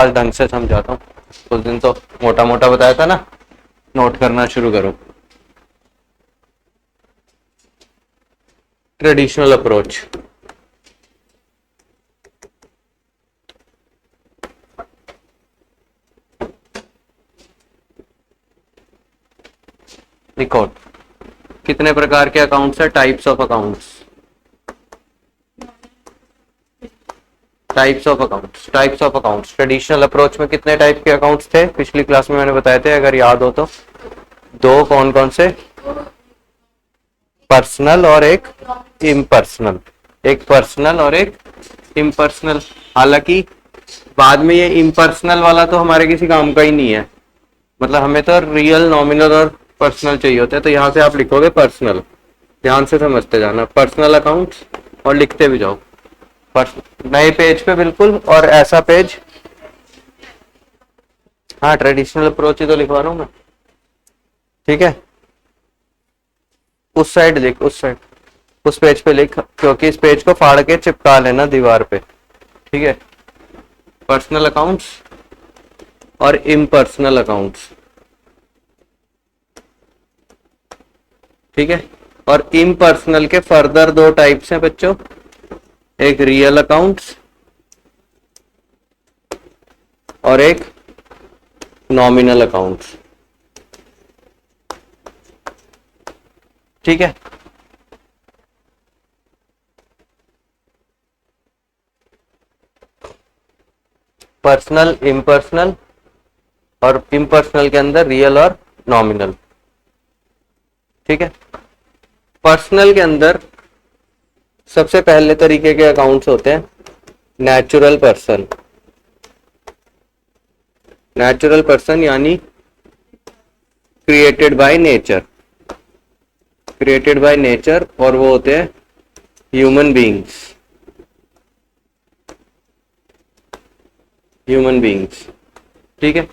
आज ढंग से समझाता हूँ। उस दिन तो मोटा मोटा बताया था ना, नोट करना शुरू करो। Traditional approach, record. कितने प्रकार के अकाउंट्स है? Types of accounts. Types of accounts, types of accounts. Traditional approach में कितने टाइप के अकाउंट्स थे? पिछली क्लास में मैंने बताए थे, अगर याद हो तो। दो, कौन कौन से? पर्सनल और एक इम्पर्सनल। एक पर्सनल और एक इम्पर्सनल। हालांकि बाद में ये इम्पर्सनल वाला तो हमारे किसी काम का ही नहीं है, मतलब हमें तो रियल, नॉमिनल और पर्सनल चाहिए होते हैं। तो यहां से आप लिखोगे पर्सनल, ध्यान से समझते जाना, पर्सनल अकाउंट्स, और लिखते भी जाओ नए पेज पे बिल्कुल। और ऐसा पेज, हाँ ट्रेडिशनल अप्रोच ही तो लिखवा रहा हूं मैं, ठीक है। उस साइड लिख, उस साइड, उस पेज पे लिख, क्योंकि इस पेज को फाड़ के चिपका लेना दीवार पे, ठीक है। पर्सनल अकाउंट्स और इम्पर्सनल अकाउंट्स, ठीक है। और इम्पर्सनल के फर्दर दो टाइप्स हैं बच्चों, एक रियल अकाउंट्स और एक नॉमिनल अकाउंट्स, ठीक है। पर्सनल, इम्पर्सनल, और इम्पर्सनल के अंदर रियल और नॉमिनल, ठीक है। पर्सनल के अंदर सबसे पहले तरीके के अकाउंट्स होते हैं नेचुरल पर्सन। नेचुरल पर्सन यानी created by nature, created by nature, और वो होते हैं ह्यूमन बीइंग्स, ह्यूमन बीइंग्स, ठीक है।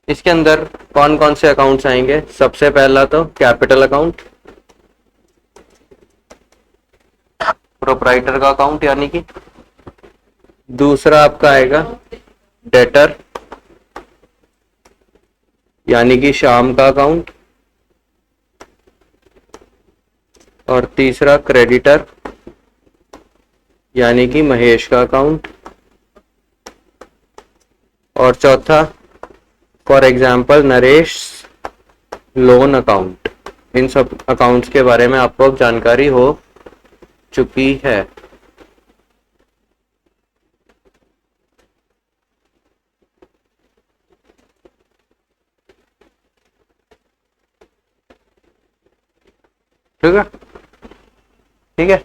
इसके अंदर कौन कौन से अकाउंट्स आएंगे? सबसे पहला तो कैपिटल अकाउंट, प्रोप्राइटर का अकाउंट यानी कि। दूसरा आपका आएगा डेटर यानी कि श्याम का अकाउंट, और तीसरा क्रेडिटर यानी कि महेश का अकाउंट, और चौथा for example Naresh loan account. इन सब अकाउंट्स के बारे में आपको जानकारी हो चुकी है। ठीक है, ठीक है।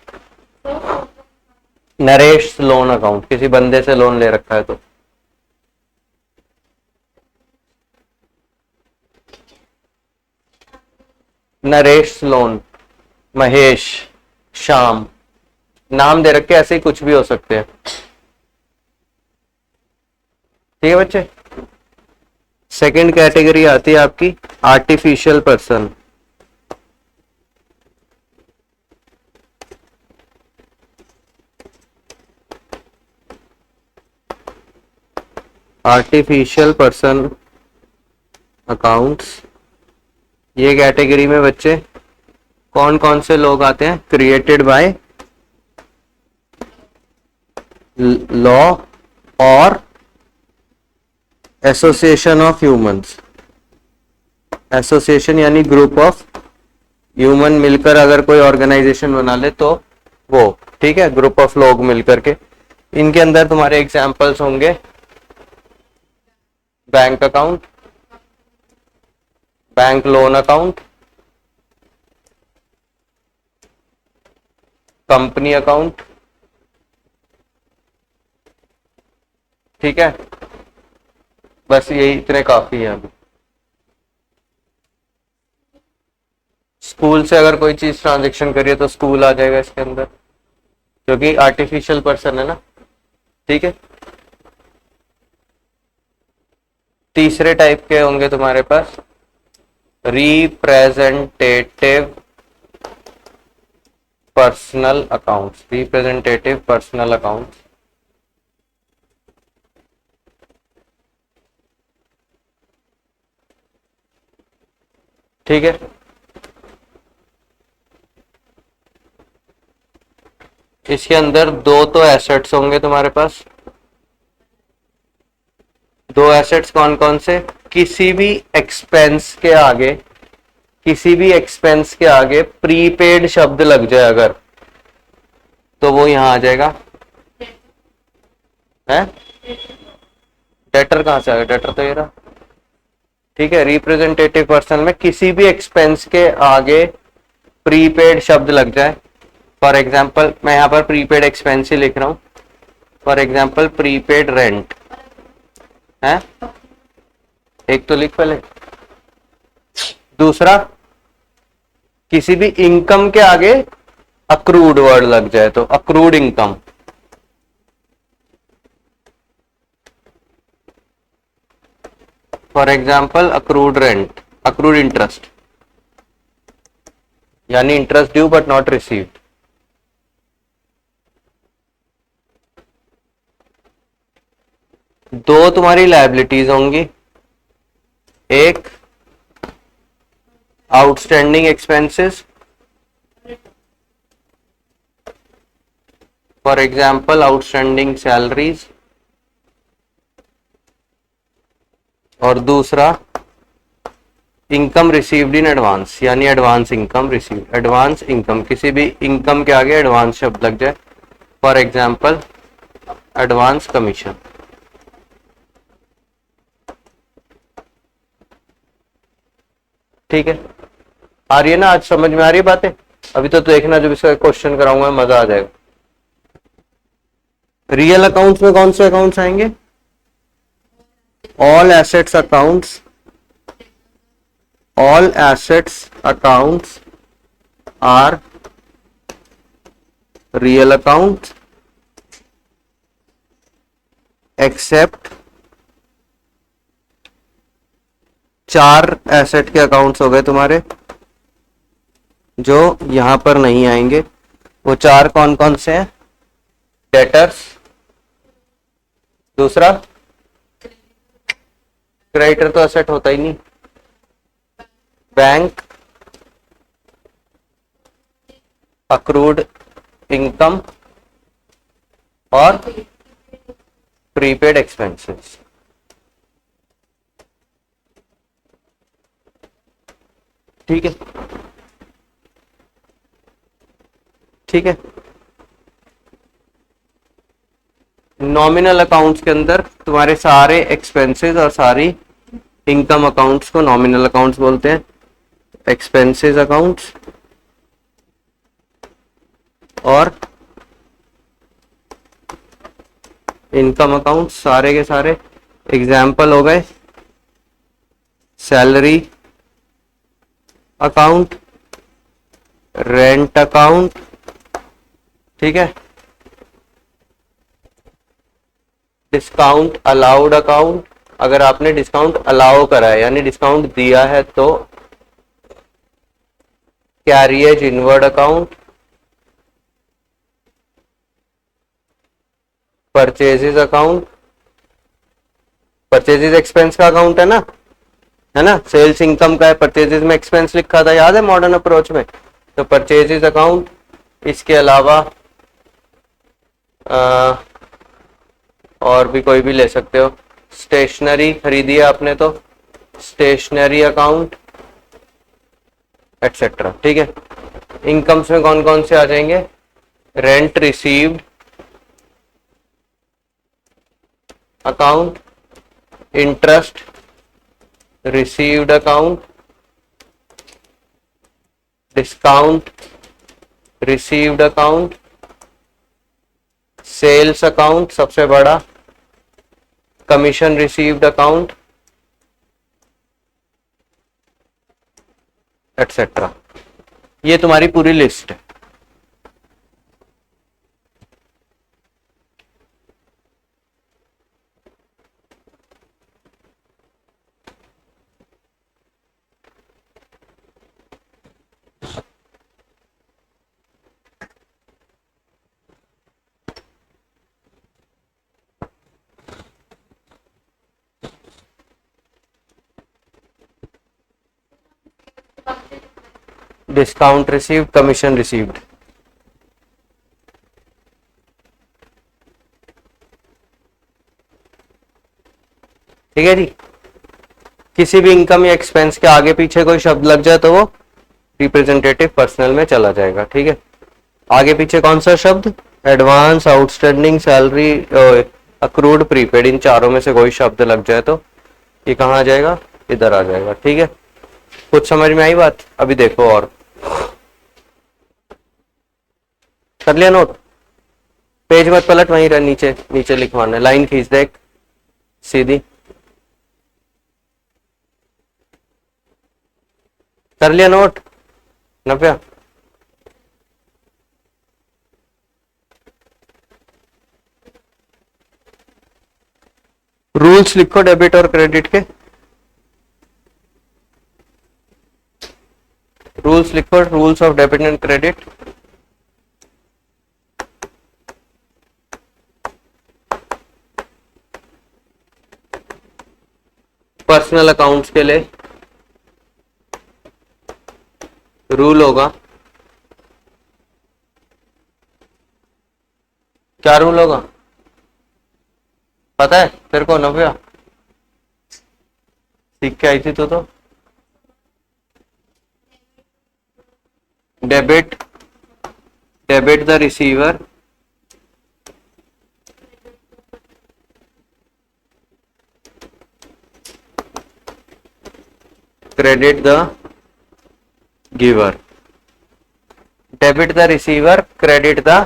नरेश लोन अकाउंट, किसी बंदे से लोन ले रखा है तो। नरेश लोन, महेश, श्याम, नाम दे रखे, ऐसे ही कुछ भी हो सकते हैं, ठीक है बच्चे। सेकंड कैटेगरी आती है आपकी artificial person. Artificial person accounts, ये कैटेगरी में बच्चे कौन कौन से लोग आते हैं? क्रिएटेड बाय लॉ और एसोसिएशन ऑफ ह्यूमंस। एसोसिएशन यानी ग्रुप ऑफ ह्यूमन मिलकर अगर कोई ऑर्गेनाइजेशन बना ले तो वो, ठीक है, ग्रुप ऑफ लोग मिलकर के। इनके अंदर तुम्हारे एग्जांपल्स होंगे bank account, bank loan account, company account, ठीक है। बस यही, इतने काफी है अभी। स्कूल से अगर कोई चीज ट्रांजेक्शन करिए तो स्कूल आ जाएगा इसके अंदर, क्योंकि आर्टिफिशियल पर्सन है ना, ठीक है। तीसरे टाइप के होंगे तुम्हारे पास representative personal accounts. Representative personal accounts, ठीक है। इसके अंदर दो तो एसेट्स होंगे तुम्हारे पास। दो एसेट्स कौन कौन से? किसी भी एक्सपेंस के आगे, किसी भी एक्सपेंस के आगे प्रीपेड शब्द लग जाए अगर, तो वो यहां आ जाएगा। है डेटर कहां से आ गया? डेटर तो ये रहा, ठीक है। रिप्रेजेंटेटिव पर्सन में किसी भी एक्सपेंस के आगे प्रीपेड शब्द लग जाए। फॉर एग्जाम्पल मैं यहां पर प्रीपेड एक्सपेंस ही लिख रहा हूं। फॉर एग्जाम्पल प्रीपेड रेंट है, एक तो लिख पहले। दूसरा, किसी भी इनकम के आगे अक्रूड वर्ड लग जाए तो accrued income. For example accrued rent, accrued interest, यानी interest due but not received. दो तुम्हारी लायबिलिटीज होंगी, एक outstanding expenses, for example outstanding salaries, और दूसरा इनकम रिसीव्ड इन एडवांस, यानी advance income received. Advance income, किसी भी इनकम के आगे एडवांस शब्द लग जाए। For example advance commission. ठीक है, आ रही है ना? आज समझ में आ रही है बातें? अभी तो देखना, जब इसका क्वेश्चन कराऊंगा मजा आ जाएगा। रियल अकाउंट्स में कौन से अकाउंट्स आएंगे? All assets accounts, all assets accounts are real accounts except चार एसेट के अकाउंट्स हो गए तुम्हारे जो यहां पर नहीं आएंगे। वो चार कौन कौन से हैं? डेटर्स, दूसरा क्रेडिटर तो एसेट होता ही नहीं, बैंक, अक्रूड इनकम और प्रीपेड एक्सपेंसेस। ठीक है, ठीक है। नॉमिनल अकाउंट्स के अंदर तुम्हारे सारे एक्सपेंसेस और सारी इनकम अकाउंट्स को नॉमिनल अकाउंट्स बोलते हैं। एक्सपेंसेस अकाउंट्स और इनकम अकाउंट्स सारे के सारे। एग्जाम्पल हो गए सैलरी अकाउंट, रेंट अकाउंट, ठीक है, डिस्काउंट अलाउड अकाउंट, अगर आपने डिस्काउंट अलाउ करा है यानी डिस्काउंट दिया है तो, carriage inward account, purchases account. Purchases expense का अकाउंट है ना? सेल्स इनकम का है, परचेजेस में एक्सपेंस लिखा था, याद है मॉडर्न अप्रोच में? तो परचेजेस अकाउंट। इसके अलावा और भी कोई भी ले सकते हो। स्टेशनरी खरीदी है आपने तो स्टेशनरी अकाउंट एटसेट्रा। ठीक है, इनकम्स में कौन कौन से आ जाएंगे? Rent received account, interest received account, discount received account, sales account सबसे बड़ा, कमीशन रिसीव्ड अकाउंट एटसेट्रा। ये तुम्हारी पूरी लिस्ट है। Discount received, commission received. ठीक है जी। किसी भी इनकम या एक्सपेंस के आगे पीछे कोई शब्द लग जाए तो वो रिप्रेजेंटेटिव पर्सनल में चला जाएगा। ठीक है, आगे पीछे कौन सा शब्द, advance, outstanding, salary, accrued, prepaid, इन चारों में से कोई शब्द लग जाए तो ये कहाँ आ जाएगा, इधर आ जाएगा। ठीक है, कुछ समझ में आई बात? अभी देखो और कर लिया नोट? पेज मत पलट, वहीं रह, नीचे नीचे लिखवाना है, लाइन खींच दे एक सीधी। कर लिया नोट नव्या? रूल्स लिखो डेबिट और क्रेडिट के, रूल्स लिखो, rules of debit and credit. Personal accounts के लिए रूल होगा, क्या रूल होगा पता है तेरे को नव्या? सीख के आई थी तो debit, debit the receiver, credit the giver. Debit the receiver, credit the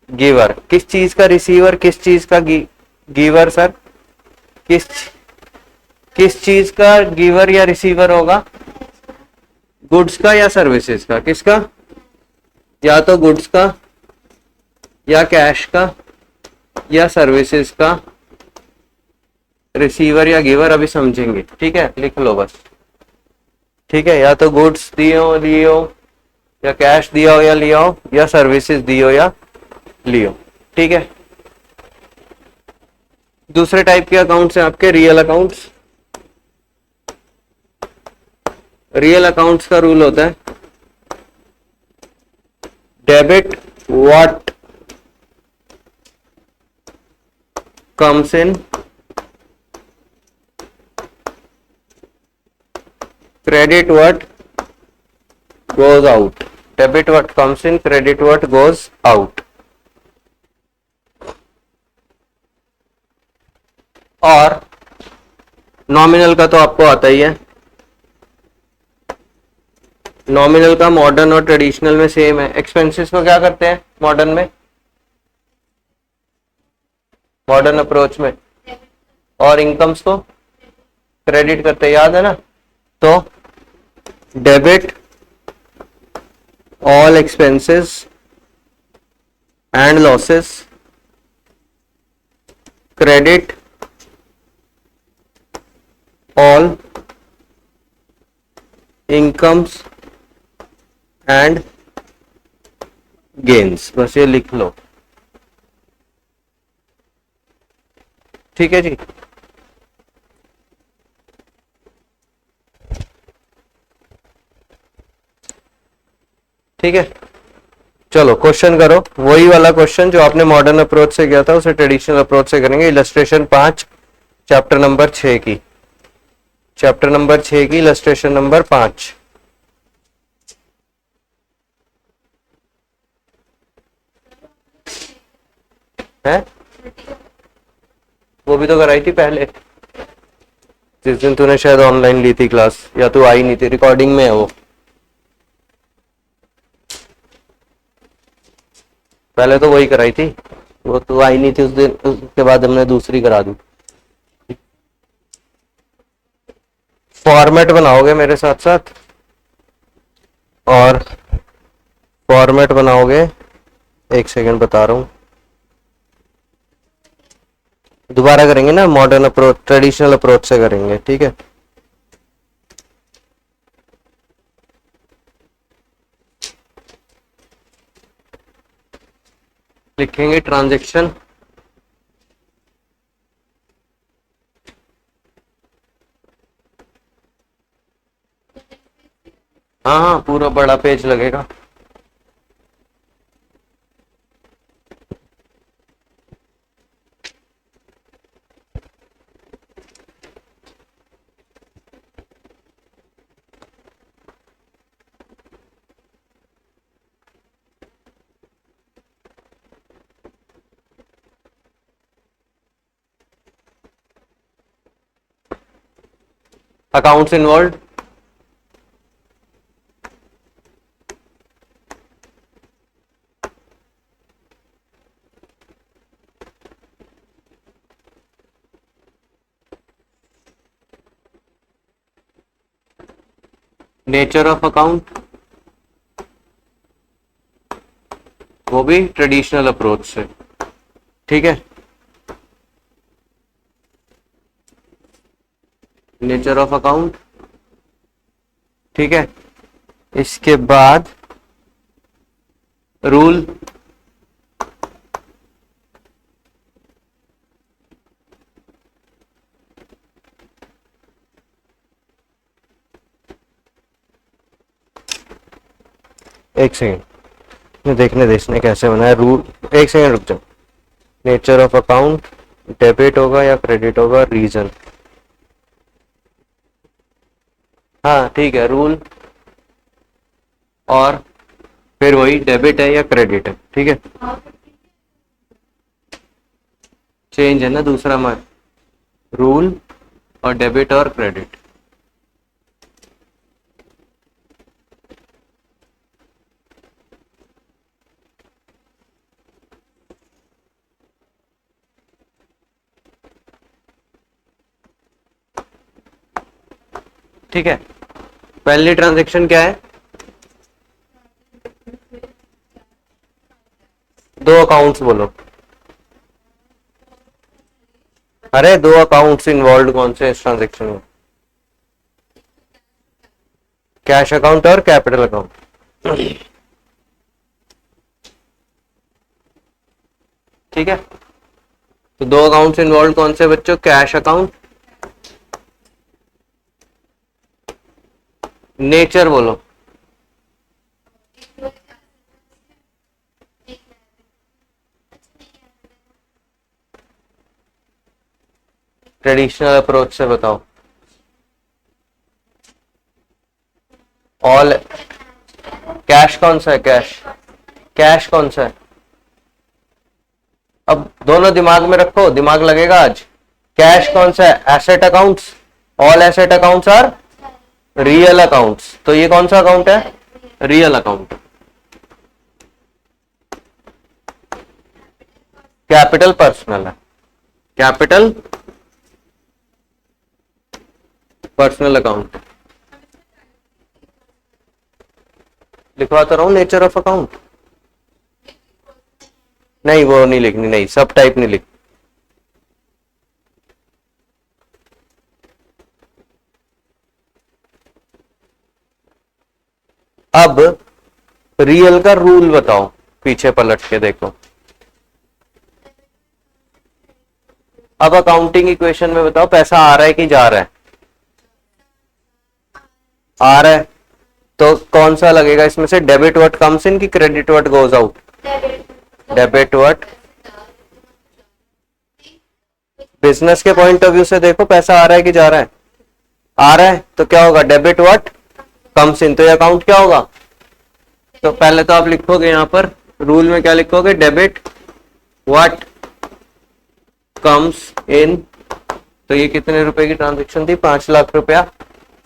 giver. किस चीज का रिसीवर, किस चीज का गिवर सर? किस किस चीज का गिवर या रिसीवर होगा? गुड्स का या सर्विसेज का? किसका? या तो गुड्स का, या कैश का, या सर्विसेज का रिसीवर या गिवर अभी समझेंगे। ठीक है, लिख लो बस। ठीक है, या तो गुड्स दिए हो लिए हो, या कैश दिया हो या लिया हो, या सर्विसेज दी हो या लियो। ठीक है, दूसरे टाइप के अकाउंट्स हैं आपके रियल अकाउंट्स। रियल अकाउंट्स का रूल होता है debit what comes in, credit what goes out. Debit what comes in, credit what goes out. और नॉमिनल का तो आपको आता ही है। नॉमिनल का मॉडर्न और ट्रेडिशनल में सेम है। एक्सपेंसेस को क्या करते हैं मॉडर्न में, मॉडर्न अप्रोच में, और इनकम्स को क्रेडिट करते हैं, याद है ना? तो debit all expenses and losses, credit all incomes and gains. बस ये लिख लो। ठीक है जी। ठीक है, चलो क्वेश्चन करो। वही वाला क्वेश्चन जो आपने मॉडर्न अप्रोच से किया था उसे ट्रेडिशनल अप्रोच से करेंगे। इलस्ट्रेशन 5 चैप्टर नंबर 6 की, चैप्टर नंबर 6 की इलस्ट्रेशन नंबर 5 है। वो भी तो कराई थी पहले, जिस दिन तूने शायद ऑनलाइन ली थी क्लास, या तू आई नहीं थी, रिकॉर्डिंग में है वो। पहले तो वही कराई थी, वो तू आई नहीं थी उस दिन, उसके बाद हमने दूसरी करा दी। फॉर्मेट बनाओगे मेरे साथ साथ, और फॉर्मेट बनाओगे, एक सेकंड बता रहा हूं, दोबारा करेंगे ना, मॉडर्न अप्रोच ट्रेडिशनल अप्रोच से करेंगे। ठीक है, लिखेंगे ट्रांजैक्शन, हाँ हाँ, पूरा बड़ा पेज लगेगा। Accounts involve, nature of account, वो भी ट्रेडिशनल अप्रोच से। ठीक है, नेचर ऑफ अकाउंट। ठीक है, इसके बाद रूल, एक सेकेंड देखने दे इसने कैसे बनाया रूल। एक सेकेंड रुक जाओ। नेचर ऑफ अकाउंट डेबिट होगा या क्रेडिट होगा, रीजन। हाँ ठीक है, रूल और फिर वही डेबिट है या क्रेडिट है। ठीक है, चेंज है ना दूसरा में, रूल और डेबिट और क्रेडिट। ठीक है, पहली ट्रांजैक्शन क्या है, दो अकाउंट्स बोलो। अरे दो अकाउंट्स इन्वॉल्व कौन से इस ट्रांजैक्शन में, कैश अकाउंट और कैपिटल अकाउंट। ठीक है, तो दो अकाउंट्स इन्वॉल्व कौन से बच्चों, कैश अकाउंट, नेचर बोलो। ट्रेडिशनल अप्रोच से बताओ। ऑल, कैश कौन सा है, कैश, कैश कौन सा है। अब दोनों दिमाग में रखो, दिमाग लगेगा आज। कैश कौन सा है, asset accounts, all asset accounts are real accounts. तो ये कौन सा अकाउंट है, रियल अकाउंट। कैपिटल पर्सनल है, कैपिटल पर्सनल अकाउंट। लिखवा तो रहा हूं नेचर ऑफ अकाउंट। नहीं वो नहीं लिखनी, नहीं सब टाइप नहीं लिख। अब रियल का रूल बताओ, पीछे पलट के देखो। अब अकाउंटिंग इक्वेशन में बताओ, पैसा आ रहा है कि जा रहा है, आ रहा है, तो कौन सा लगेगा इसमें से, डेबिट व्हाट कम्स इन कि credit what goes out, debit what. Business के पॉइंट ऑफ व्यू से देखो, पैसा आ रहा है कि जा रहा है, आ रहा है, तो क्या होगा, डेबिट व्हाट कम्स इन, तो ये अकाउंट क्या होगा। तो पहले तो आप लिखोगे यहां पर रूल में क्या लिखोगे, डेबिट व्हाट कम्स इन। तो ये कितने रुपए की ट्रांजैक्शन थी, 5 लाख रुपया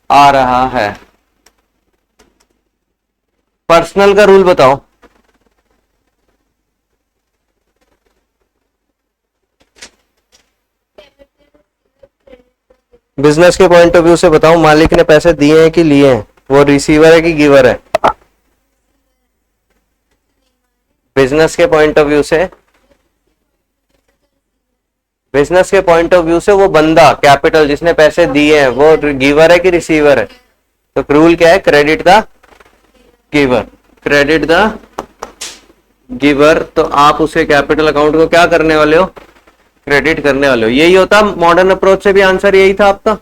आ रहा है। पर्सनल का रूल बताओ। बिजनेस के पॉइंट ऑफ व्यू से बताओ, मालिक ने पैसे दिए हैं कि लिए हैं, वो रिसीवर है कि गिवर है। बिजनेस के पॉइंट ऑफ व्यू से, बिजनेस के पॉइंट ऑफ व्यू से वो बंदा कैपिटल जिसने पैसे दिए हैं वो गिवर है कि रिसीवर है। तो रूल क्या है, credit the giver, credit the giver. तो आप उसे कैपिटल अकाउंट को क्या करने वाले हो, क्रेडिट करने वाले हो। यही होता मॉडर्न अप्रोच से भी, आंसर यही था आपका।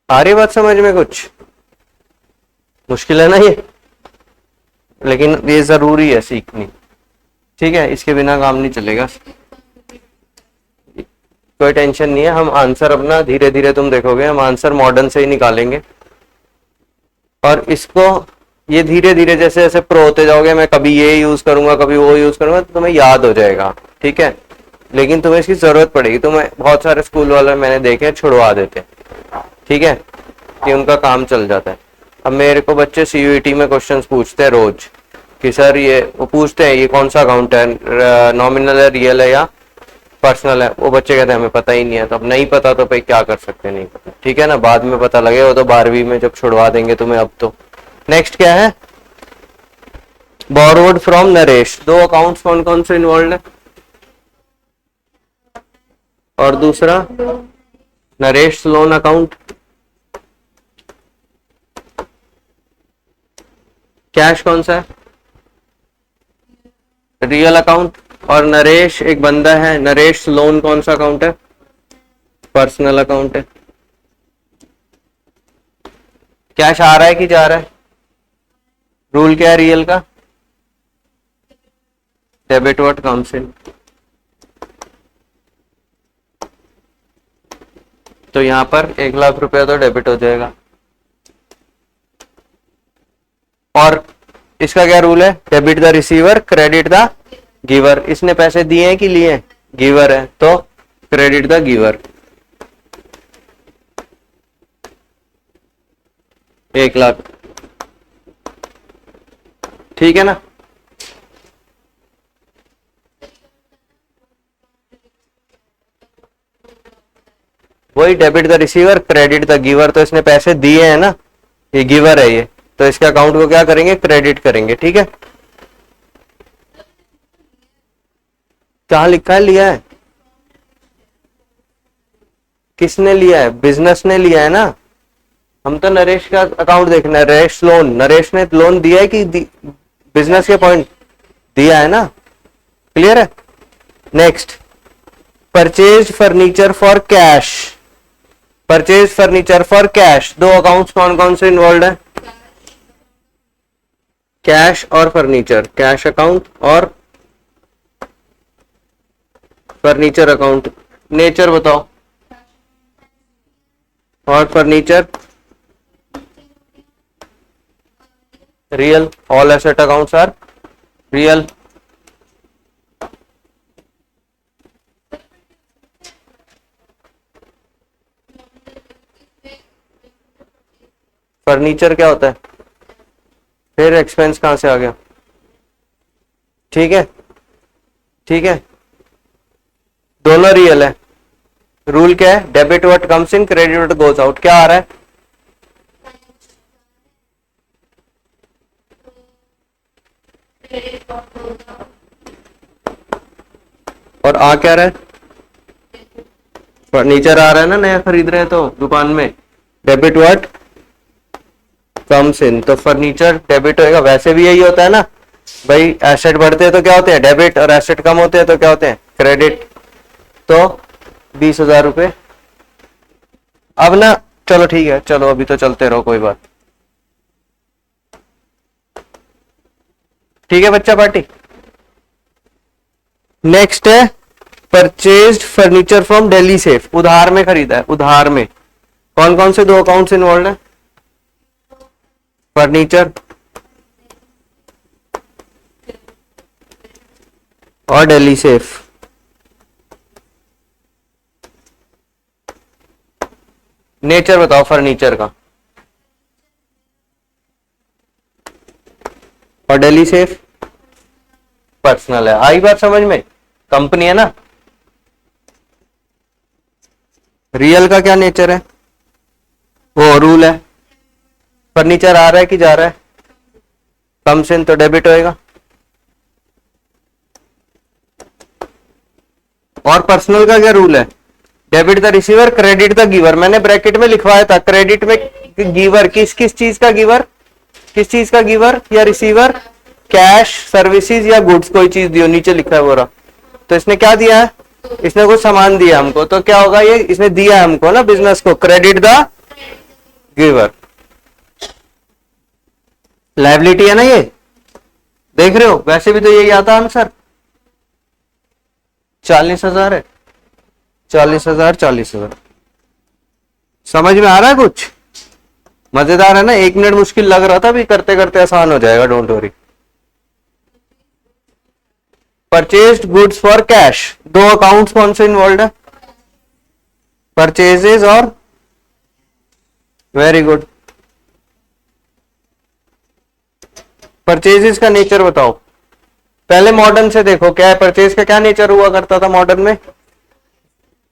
आ रही बात समझ में? कुछ मुश्किल है ना ये, लेकिन ये जरूरी है सीखनी, ठीक है, इसके बिना काम नहीं चलेगा। कोई टेंशन नहीं है, हम आंसर अपना धीरे धीरे तुम देखोगे, हम आंसर मॉडर्न से ही निकालेंगे। और इसको ये धीरे धीरे जैसे जैसे प्रो होते जाओगे, मैं कभी ये यूज करूंगा कभी वो यूज करूंगा, तो तुम्हें याद हो जाएगा, ठीक है। लेकिन तुम्हें इसकी जरूरत पड़ेगी। तुम्हें बहुत सारे स्कूल वाले मैंने देखे छुड़वा देते, ठीक है, कि उनका काम चल जाता है। अब मेरे को बच्चे सीयूईटी में क्वेश्चंस पूछते हैं रोज कि सर ये, वो पूछते हैं ये कौन सा अकाउंट है, नॉमिनल है, रियल है या पर्सनल है। वो बच्चे कहते हैं हमें पता ही नहीं है। तो अब नहीं पता तो भाई क्या कर सकते हैं, नहीं पता, ठीक है ना, बाद में पता लगे, वो तो 12वीं में जब छुड़वा देंगे तुम्हें। अब तो नेक्स्ट क्या है, बोरोड फ्रॉम नरेश। दो अकाउंट्स कौन कौन से इन्वॉल्व है, और दूसरा नरेश लोन अकाउंट। कैश कौन सा है, रियल अकाउंट। और नरेश एक बंदा है, नरेश लोन कौन सा अकाउंट है, पर्सनल अकाउंट है। कैश आ रहा है कि जा रहा है, रूल क्या है रियल का, डेबिट व्हाट कम्स इन। तो यहां पर 1,00,000 रुपया तो डेबिट हो जाएगा। और इसका क्या रूल है, debit the receiver credit the giver. इसने पैसे दिए हैं कि लिए, गिवर है, तो क्रेडिट द गिवर। 1,00,000, ठीक है ना। वही debit the receiver credit the giver, तो इसने पैसे दिए हैं ना, ये गिवर है ये, तो इसके अकाउंट को क्या करेंगे, क्रेडिट करेंगे, ठीक है। क्या लिखा है, लिया है, किसने लिया है, बिजनेस ने लिया है ना। हम तो नरेश का अकाउंट देखना है, नरेश लोन, नरेश ने लोन दिया है कि बिजनेस के पॉइंट दिया है ना, क्लियर है। Next, purchase furniture for cash. Purchase furniture for cash, दो अकाउंट्स कौन कौन से इन्वॉल्व है, कैश और फर्नीचर। कैश अकाउंट और फर्नीचर अकाउंट। नेचर बताओ, और furniture real, all asset accounts are real. Furniture क्या होता है, फिर एक्सपेंस कहां से आ गया, ठीक है, ठीक है, दोनों रियल है। रूल क्या है, debit what comes in credit what goes out. क्या आ रहा है, और आ क्या रहा है, फर्नीचर आ रहा है ना, नया खरीद रहे हैं तो दुकान में, डेबिट व्हाट कम्स इन, तो फर्नीचर डेबिट होएगा। वैसे भी यही होता है ना भाई, एसेट बढ़ते हैं तो क्या होते हैं डेबिट, और एसेट कम होते हैं तो क्या होते हैं क्रेडिट। तो 20,000 रुपए। अब ना चलो ठीक है, चलो अभी तो चलते रहो, कोई बात, ठीक है बच्चा पार्टी। नेक्स्ट है purchased furniture from Delhi safe. उधार में खरीदा है, उधार में कौन कौन से दो अकाउंट्स इन्वॉल्व है, फर्नीचर और दिल्ली सेफ। नेचर बताओ फर्नीचर का, और दिल्ली सेफ पर्सनल है। आई बात समझ में, कंपनी है ना। रियल का क्या नेचर है, वो रूल है, फर्नीचर आ रहा है कि जा रहा है, कम से तो डेबिट होएगा। और पर्सनल का क्या रूल है, debit the receiver credit the giver. मैंने ब्रैकेट में लिखवाया था, क्रेडिट में गिवर, किस किस चीज का गिवर, किस चीज का गिवर या रिसीवर, कैश, सर्विसेज या गुड्स, कोई चीज दियो, नीचे लिखा है बोरा। तो इसने क्या दिया है, इसने कुछ सामान दिया हमको, तो क्या होगा ये, इसने दिया हमको ना बिजनेस को, क्रेडिट द गिवर। लायबिलिटी है ना ये, देख रहे हो, वैसे भी तो यही आता आंसर। 40,000 है, 40,000, 40,000। समझ में आ रहा है कुछ? मजेदार है ना? 1 मिनट मुश्किल लग रहा था, भी करते करते आसान हो जाएगा, don't worry. Purchased goods for cash, दो अकाउंट्स कौन से इन्वॉल्व है? परचेजेस और, वेरी गुड। परचेजेस का नेचर बताओ। पहले मॉडर्न से देखो, क्या है परचेज का, क्या नेचर हुआ करता था मॉडर्न में?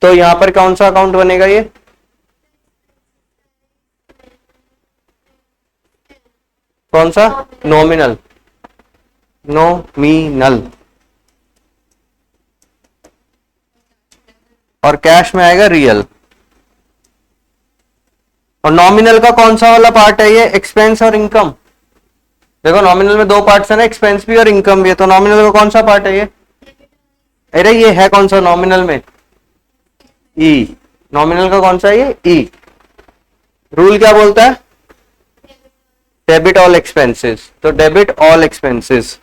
तो यहां पर कौन सा अकाउंट बनेगा ये? कौन सा? Nominal, nominal. और कैश में आएगा रियल। और नॉमिनल का कौन सा वाला पार्ट है ये? एक्सपेंस और इनकम। देखो नॉमिनल में दो पार्ट्स है ना, एक्सपेंस भी और इनकम भी है, तो नॉमिनल का कौन सा पार्ट है ये? अरे ये है कौन सा नॉमिनल में? ई। नॉमिनल का कौन सा है ये? ई। रूल क्या बोलता है? डेबिट ऑल एक्सपेंसेस, तो डेबिट ऑल एक्सपेंसेस।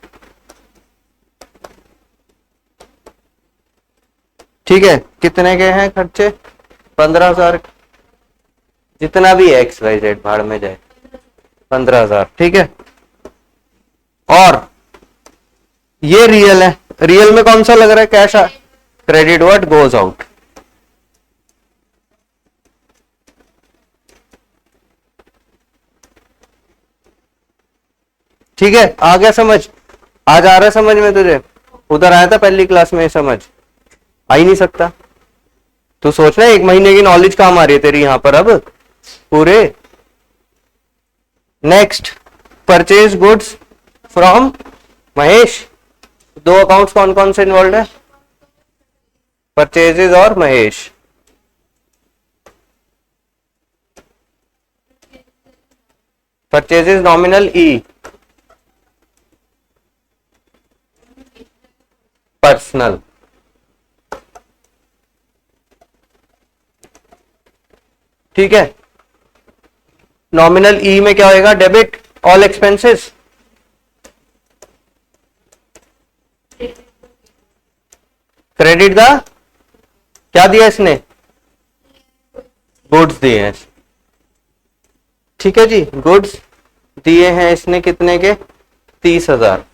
ठीक है, कितने के हैं खर्चे? 15,000। जितना भी है एक्स वाई जेड भाड़ में जाए, 15,000। ठीक है, और ये रियल है, रियल में कौन सा लग रहा है? Cash. Credit what goes out. ठीक है, आ गया समझ? आज आ रहा है समझ में तुझे? उधर आया था पहली क्लास में, समझ आ ही नहीं सकता। तू सोच रहा है 1 महीने की नॉलेज काम आ रही है तेरी यहां पर अब पूरे। Next, purchase goods from Mahesh. दो अकाउंट्स कौन कौन से इन्वॉल्व है? परचेजेस और महेश। परचेजेस नॉमिनल ई, पर्सनल। ठीक है, नॉमिनल ई में क्या होएगा? Debit all expenses. Credit the, क्या दिया इसने? गुड्स दिए हैं। ठीक है जी, गुड्स दिए हैं इसने कितने के? 30,000।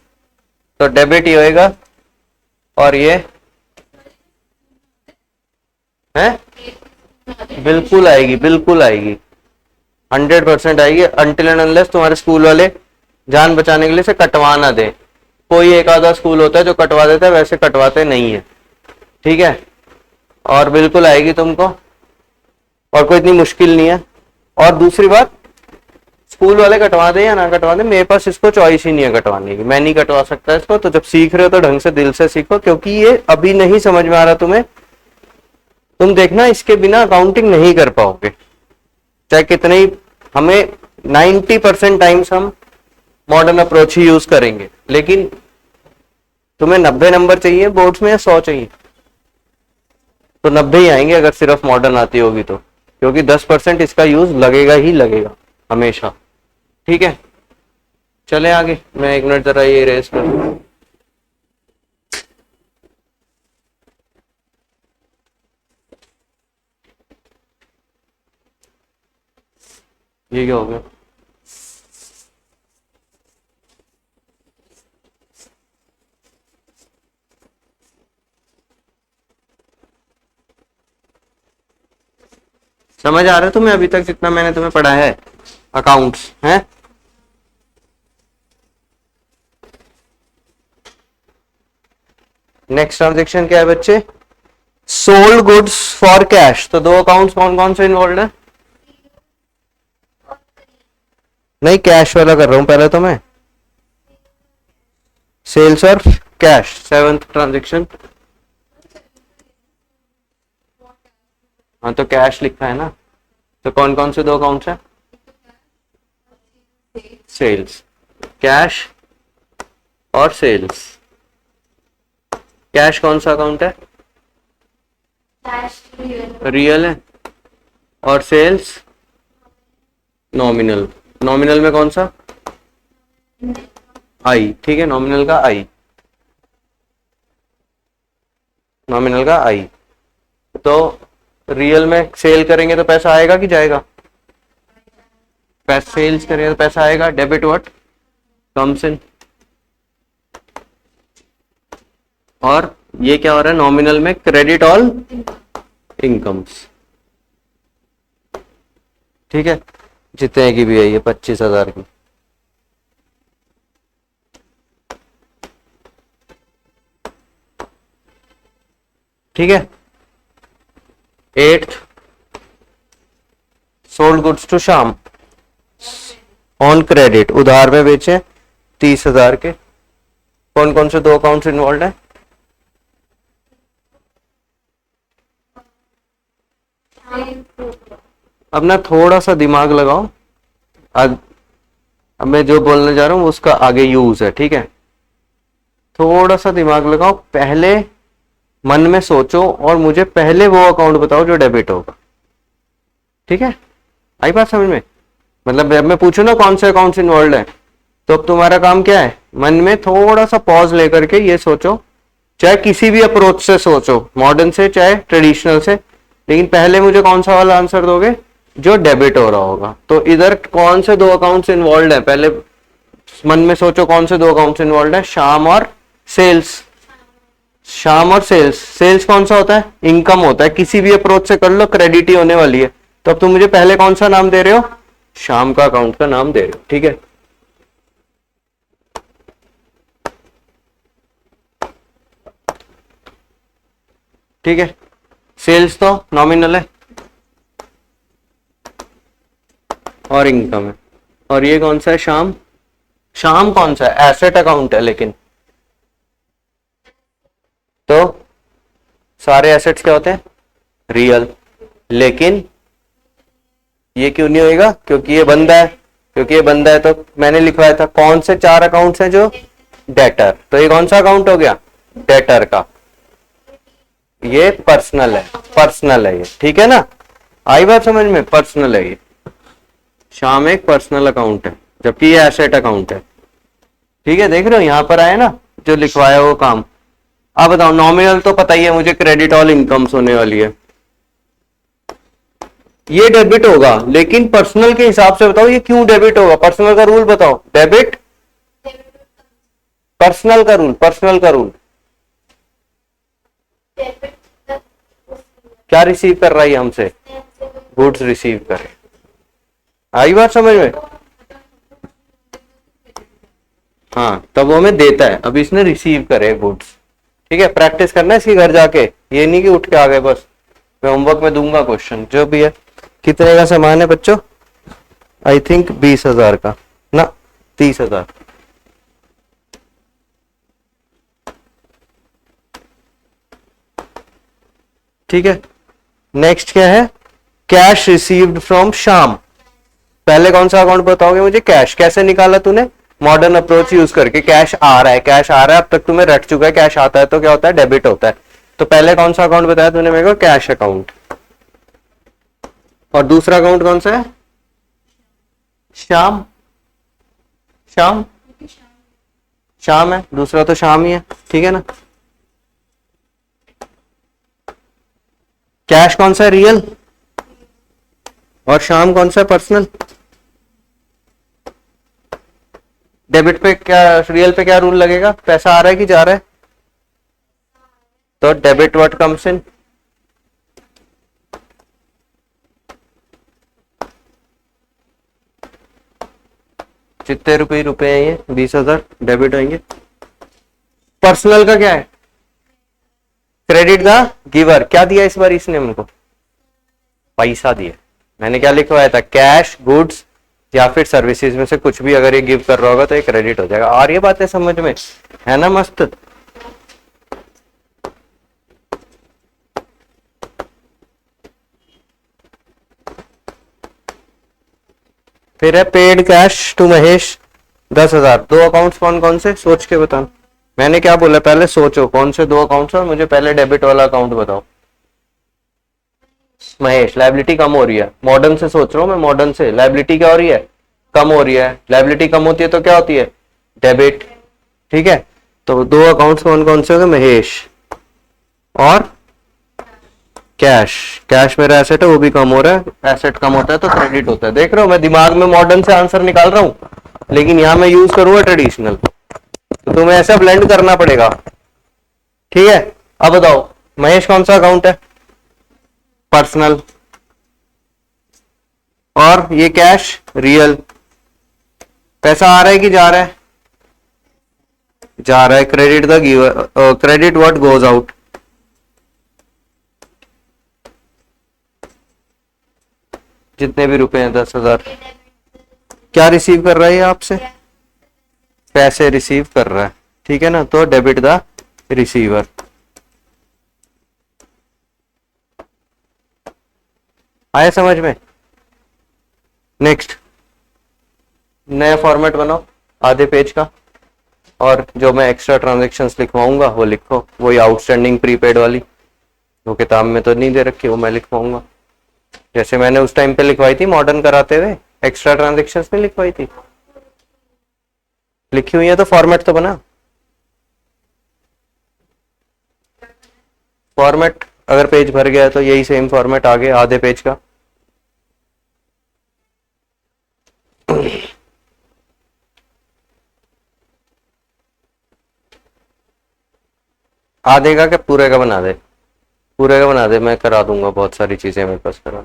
तो डेबिट ही होएगा, और ये है, बिल्कुल आएगी, बिल्कुल आएगी, 100% आएगी, अनटिल एंड अनलेस तुम्हारे स्कूल वाले जान बचाने के लिए से कटवा ना दे। कोई एक आधा स्कूल होता है जो कटवा देता है, वैसे कटवाते नहीं है। ठीक है, और बिल्कुल आएगी तुमको, और कोई इतनी मुश्किल नहीं है। और दूसरी बात, स्कूल वाले कटवा दे या ना कटवा दे, मेरे पास इसको चॉइस ही नहीं है कटवाने की, मैं नहीं कटवा सकता इसको। तो जब सीख रहे हो तो ढंग से दिल से सीखो, क्योंकि ये अभी नहीं समझ में आ रहा तुम्हें, तुम देखना इसके बिना अकाउंटिंग नहीं कर पाओगे, चाहे कितने ही हमें 90% टाइम्स हम मॉडर्न अप्रोच ही यूज करेंगे, लेकिन तुम्हें 90 नंबर चाहिए बोर्ड्स में या 100 चाहिए? तो 90 ही आएंगे अगर सिर्फ मॉडर्न आती होगी तो, क्योंकि 10% इसका यूज लगेगा ही लगेगा हमेशा। ठीक है, चले आगे। मैं 1 मिनट जरा ये इरेज कर दूं। ये क्या हो गया? समझ आ रहा है तुम्हें अभी तक जितना मैंने तुम्हें पढ़ा है? अकाउंट्स है। नेक्स्ट ट्रांजेक्शन क्या है बच्चे? Sold goods for cash. तो दो अकाउंट्स कौन कौन से इन्वॉल्व है? नहीं, कैश वाला कर रहा हूं पहले तो मैं, सेल्स और कैश, 7th ट्रांजेक्शन। हाँ तो कैश लिखा है ना, तो कौन कौन से दो अकाउंट्स हैं? सेल्स, कैश और सेल्स। कैश कौन सा अकाउंट है? रियल है। और सेल्स नॉमिनल, नॉमिनल में कौन सा? आई, ठीक है, नॉमिनल का आई, नॉमिनल का आई। तो रियल में सेल करेंगे तो पैसा आएगा कि जाएगा? पैसा सेल्स करेंगे तो पैसा आएगा। डेबिट व्हाट कम्स इन, और ये क्या हो रहा है नॉमिनल में? क्रेडिट ऑल इनकम्स, ठीक है, जितने की भी है ये 25,000 की। ठीक है। 8th, sold goods to Shyam on credit, उधार में बेचे 30,000 के। कौन कौन से दो अकाउंट्स इन्वॉल्व है? अब ना थोड़ा सा दिमाग लगाओ, अब मैं जो बोलने जा रहा हूं उसका आगे यूज है, ठीक है। थोड़ा सा दिमाग लगाओ, पहले मन में सोचो और मुझे पहले वो अकाउंट बताओ जो डेबिट होगा, ठीक है। आई बात समझ में? मतलब जब मैं पूछू ना कौन से अकाउंट्स इन्वॉल्व है, तो अब तुम्हारा काम क्या है, मन में थोड़ा सा पॉज लेकर के ये सोचो, चाहे किसी भी अप्रोच से सोचो, मॉडर्न से चाहे ट्रेडिशनल से, लेकिन पहले मुझे कौन सा वाला आंसर दोगे? जो डेबिट हो रहा होगा। तो इधर कौन से दो अकाउंट्स इन्वॉल्व है, पहले मन में सोचो कौन से दो अकाउंट्स इन्वॉल्व है? श्याम और सेल्स। श्याम और सेल्स, सेल्स कौन सा होता है? इनकम होता है, किसी भी अप्रोच से कर लो क्रेडिट ही होने वाली है। तो अब तुम मुझे पहले कौन सा नाम दे रहे हो? श्याम का अकाउंट का नाम दे रहे हो, ठीक है। ठीक है, सेल्स तो नॉमिनल है और इनकम है, और ये कौन सा है? श्याम। श्याम कौन सा है? एसेट अकाउंट है, लेकिन तो सारे एसेट्स क्या होते हैं? रियल। लेकिन ये क्यों नहीं होएगा? क्योंकि ये बंदा है, क्योंकि ये बंदा है। तो मैंने लिखवाया था कौन से चार अकाउंट्स हैं जो डेटर, तो ये कौन सा अकाउंट हो गया? डेटर का। ये पर्सनल है, पर्सनल है ये, ठीक है ना। आई बात समझ में? पर्सनल है ये, श्याम एक पर्सनल अकाउंट है, जबकि ये एसेट अकाउंट है, ठीक है। देख रहे हो यहां पर आया ना जो लिखवाया वो काम। अब बताओ, नॉमिनल तो पता ही है मुझे, क्रेडिट ऑल इनकम्स होने वाली है, ये डेबिट होगा। लेकिन पर्सनल के हिसाब से बताओ ये क्यों डेबिट होगा? पर्सनल का रूल बताओ। डेबिट, पर्सनल का रूल, पर्सनल का रूल क्या रिसीव कर रहा है हमसे? गुड्स रिसीव करे। आई बात समझ में? हाँ, तब वो हमें देता है, अब इसने रिसीव करे गुड्स, ठीक है। प्रैक्टिस करना है इसकी घर जाके, ये नहीं कि उठ के आ गए बस। मैं होमवर्क में दूंगा क्वेश्चन जो भी है। कितने का सामान है बच्चों? आई थिंक 20,000 का ना, 30,000। ठीक है, नेक्स्ट क्या है? Cash received from Shyam. पहले कौन सा अकाउंट बताओगे मुझे? कैश। कैसे निकाला तूने? मॉडर्न अप्रोच यूज करके। कैश आ रहा है, कैश आ रहा है, अब तक तुम्हें रट चुका है। कैश आता है तो क्या होता है? डेबिट होता है। तो पहले कौन सा अकाउंट बताया तूने मेरे को? Cash account. और दूसरा अकाउंट कौन सा है? श्याम। श्याम, श्याम है, दूसरा तो श्याम ही है, ठीक है ना। कैश कौन सा है? रियल। और श्याम कौन सा है? पर्सनल। डेबिट पे क्या, रियल पे क्या रूल लगेगा? पैसा आ रहा है कि जा रहा है? तो डेबिट व्हाट कम्स इन? कितने रुपए हैं ये? 20,000 डेबिट होंगे। पर्सनल का क्या है? Credit the giver. क्या दिया इस बार इसने हमको? पैसा दिया। मैंने क्या लिखवाया था? कैश, गुड्स या फिर सर्विसेज में से कुछ भी अगर ये गिव कर रहा होगा तो ये क्रेडिट हो जाएगा। और ये बातें समझ में है ना? मस्त। फिर है पेड कैश टू महेश 10,000। दो अकाउंट्स कौन कौन से? सोच के बताओ। मैंने क्या बोला? पहले सोचो कौन से दो अकाउंट्स है, मुझे पहले डेबिट वाला अकाउंट बताओ। महेश लाइबिलिटी कम हो रही है, मॉडर्न से सोच रहा हूँ मैं, मॉडर्न से लाइबिलिटी क्या हो रही है, कम हो रही है। लाइबिलिटी कम होती है तो क्या होती है, डेबिट। ठीक है, तो दो अकाउंट्स कौन कौन से हो गए, महेश और कैश। कैश मेरा एसेट है, वो भी कम हो रहा है, एसेट कम होता है तो क्रेडिट होता है। देख रहे हो मैं दिमाग में मॉडर्न से आंसर निकाल रहा हूं, लेकिन यहां मैं यूज करूंगा ट्रेडिशनल, तो तुम्हें ऐसा ब्लेंड करना पड़ेगा। ठीक है, अब बताओ महेश कौन सा अकाउंट है, पर्सनल, और ये कैश रियल। पैसा आ रहा है कि जा रहा है, जा रहा है। Credit the giver, credit what goes out, जितने भी रुपए हैं 10,000। क्या रिसीव कर रहा है ये आपसे, पैसे रिसीव कर रहा है। ठीक है ना, तो डेबिट द रिसीवर। आया समझ में। नेक्स्ट, नया फॉर्मेट बनाओ आधे पेज का, और जो मैं एक्स्ट्रा ट्रांजेक्शन्स लिखवाऊंगा वो लिखो, वही आउटस्टैंडिंग प्रीपेड वाली, वो किताब में तो नहीं दे रखी, वो मैं लिखवाऊंगा जैसे मैंने उस टाइम पे लिखवाई थी मॉडर्न कराते हुए, एक्स्ट्रा ट्रांजेक्शन्स नहीं लिखवाई थी, लिखी हुई है तो फॉर्मेट तो बना। फॉर्मेट अगर पेज भर गया है तो यही सेम फॉर्मेट आगे आधे पेज का। आधे का क्या पूरे का बना दे, पूरे का बना दे, मैं करा दूंगा, बहुत सारी चीजें मेरे पास करा।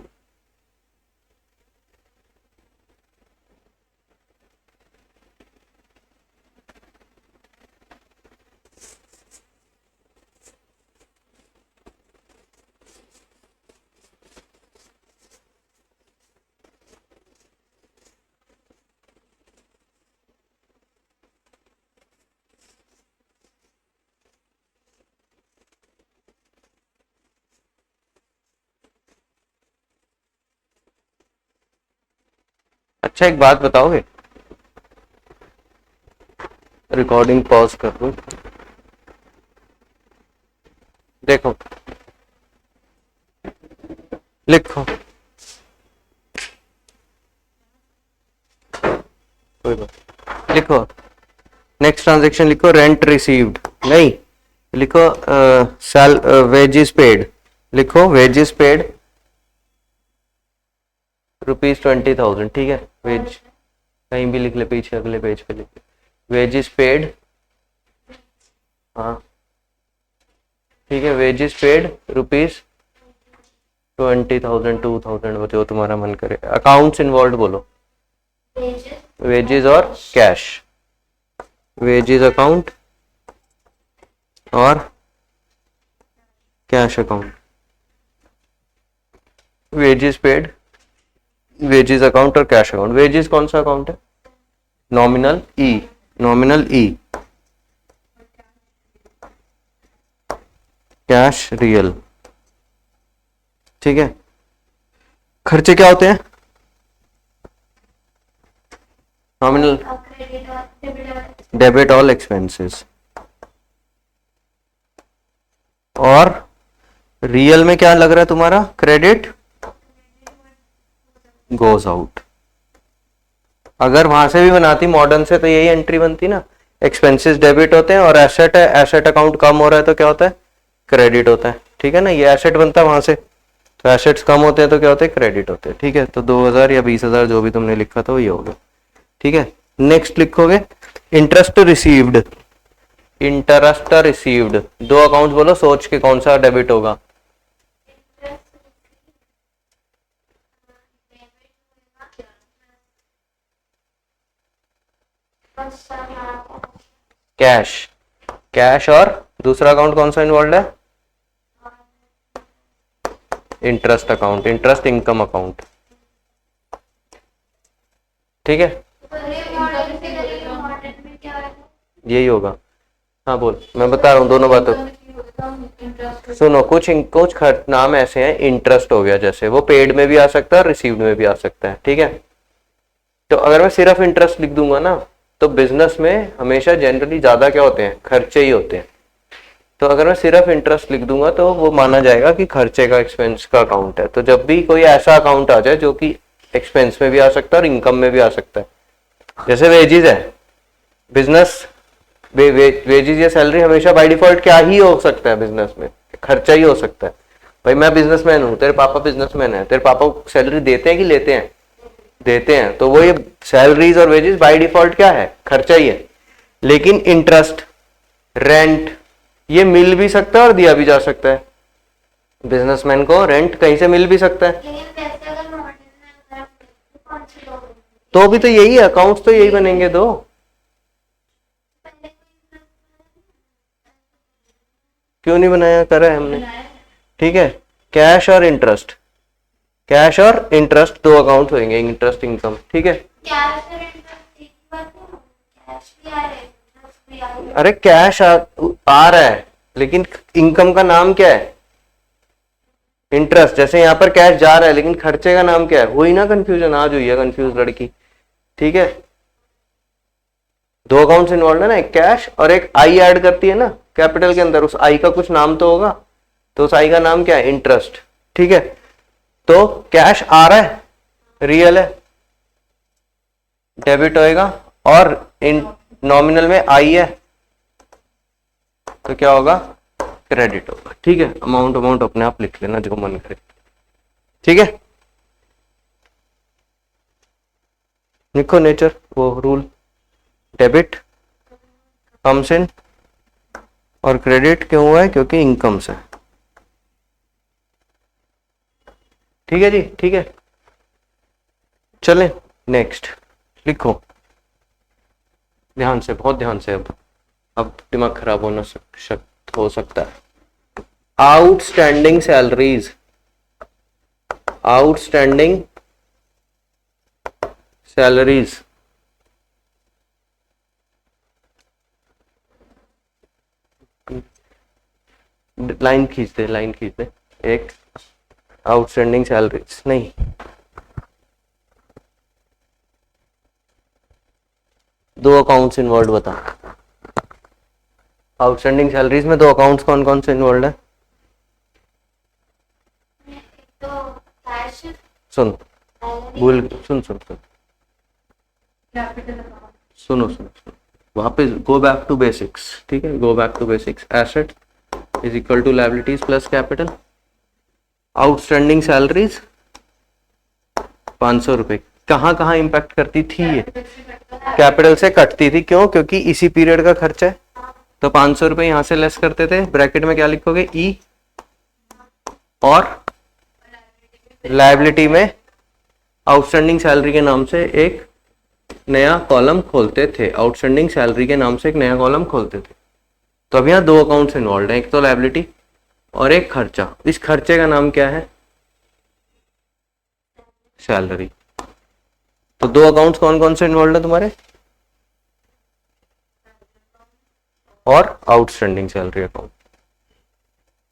अच्छा एक बात बताओगे, रिकॉर्डिंग पॉज कर दूं, देखो लिखो, कोई बात लिखो, नेक्स्ट ट्रांजेक्शन लिखो, रेंट रिसीव्ड नहीं लिखो, सेल वेजेस पेड लिखो, वेजेस पेड ₹20,000। ठीक है, वेज कहीं भी लिख ले, पीछे अगले पेज पे लिख ले, वेजेस पेड। हाँ ठीक है, वेजेस पेड ₹20,000 2,000 जो तुम्हारा मन करे। अकाउंट्स इन्वॉल्व बोलो, वेजेस और कैश, वेजेस अकाउंट और cash account. Wages paid, wages account और कैश अकाउंट। वेजेस कौन सा अकाउंट है, नॉमिनल ई, नॉमिनल ई, कैश रियल। ठीक है, खर्चे क्या होते हैं, नॉमिनल डेबिट ऑल एक्सपेंसेस, और रियल में क्या लग रहा है तुम्हारा, क्रेडिट गोज आउट। अगर वहां से भी बनाती मॉडर्न से तो यही एंट्री बनती ना, एक्सपेंसेस डेबिट होते हैं और एसेट है, एसेट अकाउंट कम हो रहा है तो क्या होता है, क्रेडिट होता है। ठीक है ना, ये एसेट बनता है वहां से, तो एसेट्स कम होते हैं तो क्या होते हैं, क्रेडिट होते हैं। ठीक है, तो 2,000 या 20,000 जो भी तुमने लिखा था वही होगा। ठीक है, नेक्स्ट लिखोगे इंटरेस्ट रिसीव्ड, इंटरेस्ट रिसीव्ड, दो अकाउंट बोलो, सोच के कौन सा डेबिट होगा, कैश, कैश, और दूसरा अकाउंट कौन सा इन्वॉल्व है, interest account, interest income account. ठीक है, यही होगा। हाँ बोल, मैं बता रहा हूँ दोनों बातों। सुनो, कुछ कुछ खर्च नाम ऐसे हैं, इंटरेस्ट हो गया जैसे, वो पेड में भी आ सकता है और रिसीव्ड में भी आ सकता है। ठीक है, तो अगर मैं सिर्फ इंटरेस्ट लिख दूंगा ना, तो बिजनेस में हमेशा जनरली ज्यादा क्या होते हैं, खर्चे ही होते हैं। तो अगर मैं सिर्फ इंटरेस्ट लिख दूंगा तो वो माना जाएगा कि खर्चे का, एक्सपेंस का अकाउंट है। तो जब भी कोई ऐसा अकाउंट आ जाए जो कि एक्सपेंस में भी आ सकता है और इनकम में भी आ सकता है, जैसे वेजेस है, बिजनेस वेजेस या सैलरी हमेशा बाय डिफॉल्ट क्या ही हो सकता है, बिजनेस में खर्चा ही हो सकता है। भाई मैं बिजनेसमैन हूँ, तेरे पापा बिजनेसमैन है, तेरे पापा सैलरी देते हैं कि लेते हैं? देते हैं। तो वो ये सैलरीज और वेजेस बाय डिफॉल्ट क्या है, खर्चा ही है। लेकिन इंटरेस्ट, रेंट, ये मिल भी सकता है और दिया भी जा सकता है। बिजनेसमैन को रेंट कहीं से मिल भी सकता है। तो भी तो यही है, अकाउंट्स तो यही बनेंगे दो। क्यों नहीं बनाया, करा है हमने। ठीक है, कैश और इंटरेस्ट, कैश और इंटरेस्ट दो अकाउंट होंगे, इंटरेस्ट इनकम। ठीक है, अरे कैश आ रहा है लेकिन इनकम का नाम क्या है, इंटरेस्ट। जैसे यहाँ पर कैश जा रहा है लेकिन खर्चे का नाम क्या है, हुई ना कंफ्यूजन, आज हुई है कंफ्यूज लड़की। ठीक है, दो अकाउंट्स इन्वॉल्व है ना, एक कैश और एक आई ऐड करती है ना कैपिटल के अंदर, उस आई का कुछ नाम तो होगा, तो उस आई का नाम क्या है, इंटरेस्ट। ठीक है, तो कैश आ रहा है, रियल है, डेबिट होएगा, और इन नॉमिनल में आई है तो क्या होगा, क्रेडिट होगा। ठीक है, अमाउंट अमाउंट अपने आप लिख लेना जो मन करे। ठीक है, लिखो नेचर वो रूल, डेबिट कम्स इन और क्रेडिट क्यों हुआ है, क्योंकि इनकम से। ठीक है जी, ठीक है, चलें नेक्स्ट। लिखो ध्यान से, बहुत ध्यान से, अब दिमाग खराब होना हो सकता है। Outstanding salaries, outstanding salaries, line खींच दे, लाइन खींच दे, एक आउटस्टैंडिंग सैलरीज नहीं, दो अकाउंट्स इन्वॉल्व बता। आउटस्टैंडिंग सैलरीज में दो अकाउंट्स कौन कौन से इन्वॉल्व है? सुन भूल सुन सुन सुन सुनो सुनो वापस गो बैक टू बेसिक्स। ठीक है, go back to basics. Asset is equal to liabilities plus capital. Outstanding salaries 500 रुपए, कहाँ कहाँ इंपैक्ट करती थी ये? कैपिटल से कटती थी, क्यों? क्योंकि इसी पीरियड का खर्चा है। तो 500 रुपए यहां से लेस करते थे, ब्रैकेट में क्या लिखोगे, ई, और लायबिलिटी में आउटस्टैंडिंग सैलरी के नाम से एक नया कॉलम खोलते थे, आउटस्टैंडिंग सैलरी के नाम से एक नया कॉलम खोलते थे। तो अब यहाँ दो अकाउंट्स इन्वॉल्व हैं, एक तो लायबिलिटी और एक खर्चा। इस खर्चे का नाम क्या है, सैलरी। तो दो अकाउंट्स कौन कौन से इन्वॉल्व है तुम्हारे, और आउटस्टैंडिंग सैलरी अकाउंट,